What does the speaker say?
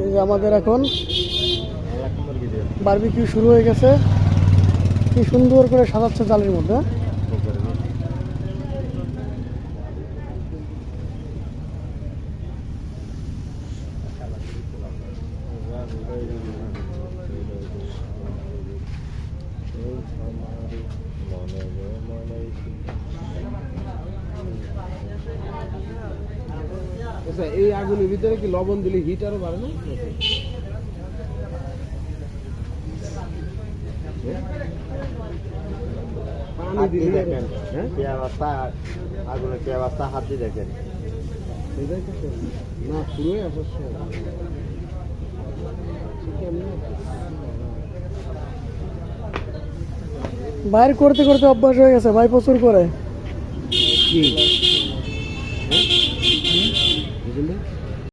এই যে আমাদের এখন বারবিকিউ শুরু হয়ে গেছে। কি সুন্দর করে সাজাচ্ছে জালের মধ্যে। আচ্ছা, এই আগুনের ভিতরে কি লবণ দিলে হিট আরো বাড়ে না? পানি দিলে দেখেন হ্যাঁ কি অবস্থা, আগুনে কি অবস্থা, হাত দিয়ে দেখেন। সেটাই তো সত্যি। না পুরোই অবশ্য বাইর করতে করতে অভ্যাস হয়ে গেছে ভাই, প্রচুর করে। কি